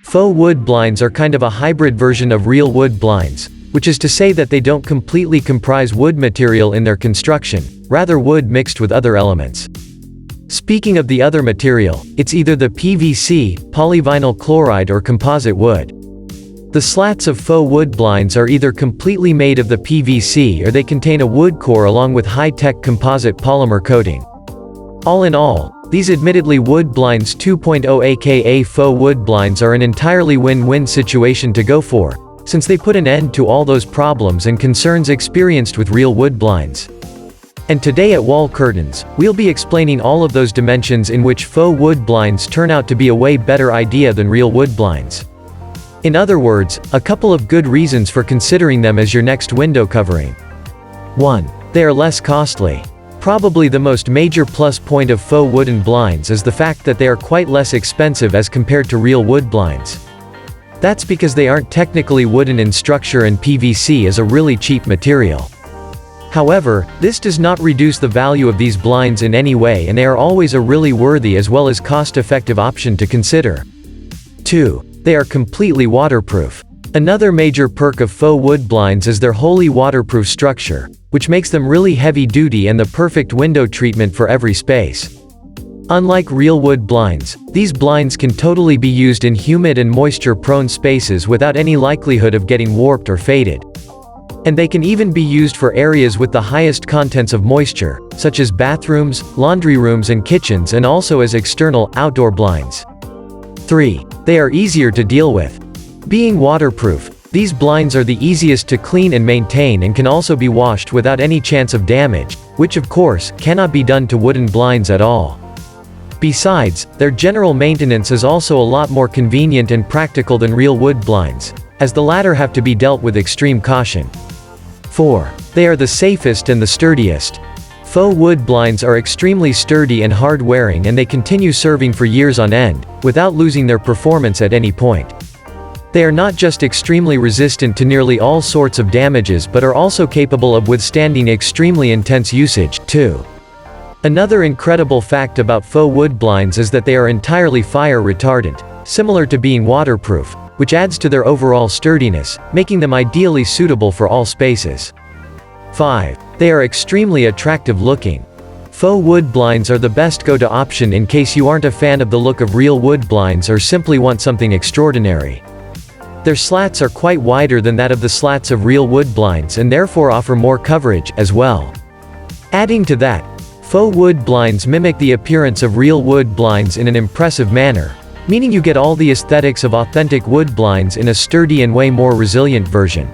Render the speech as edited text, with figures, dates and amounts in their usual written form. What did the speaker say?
Faux wood blinds are kind of a hybrid version of real wood blinds, which is to say that they don't completely comprise wood material in their construction, rather wood mixed with other elements. Speaking of the other material, it's either the PVC, polyvinyl chloride or composite wood. The slats of faux wood blinds are either completely made of the PVC or they contain a wood core along with high-tech composite polymer coating. All in all, these admittedly wood blinds 2.0 aka faux wood blinds are an entirely win-win situation to go for, since they put an end to all those problems and concerns experienced with real wood blinds. And today at Wall Curtains, we'll be explaining all of those dimensions in which faux wood blinds turn out to be a way better idea than real wood blinds. In other words, a couple of good reasons for considering them as your next window covering. 1. They are less costly. Probably the most major plus point of faux wooden blinds is the fact that they are quite less expensive as compared to real wood blinds. That's because they aren't technically wooden in structure and PVC is a really cheap material. However, this does not reduce the value of these blinds in any way and they are always a really worthy as well as cost-effective option to consider. 2. They are completely waterproof. Another major perk of faux wood blinds is their wholly waterproof structure, which makes them really heavy-duty and the perfect window treatment for every space. Unlike real wood blinds, these blinds can totally be used in humid and moisture-prone spaces without any likelihood of getting warped or faded. And they can even be used for areas with the highest contents of moisture, such as bathrooms, laundry rooms and kitchens, and also as external, outdoor blinds. 3. They are easier to deal with. Being waterproof, these blinds are the easiest to clean and maintain and can also be washed without any chance of damage, which of course, cannot be done to wooden blinds at all. Besides, their general maintenance is also a lot more convenient and practical than real wood blinds, as the latter have to be dealt with extreme caution. 4. They are the safest and the sturdiest. Faux wood blinds are extremely sturdy and hard-wearing and they continue serving for years on end, without losing their performance at any point. They are not just extremely resistant to nearly all sorts of damages but are also capable of withstanding extremely intense usage, too. Another incredible fact about faux wood blinds is that they are entirely fire retardant, similar to being waterproof, which adds to their overall sturdiness, making them ideally suitable for all spaces. 5. They are extremely attractive looking. Faux wood blinds are the best go-to option in case you aren't a fan of the look of real wood blinds or simply want something extraordinary. Their slats are quite wider than that of the slats of real wood blinds and therefore offer more coverage, as well. Adding to that, faux wood blinds mimic the appearance of real wood blinds in an impressive manner, meaning you get all the aesthetics of authentic wood blinds in a sturdy and way more resilient version.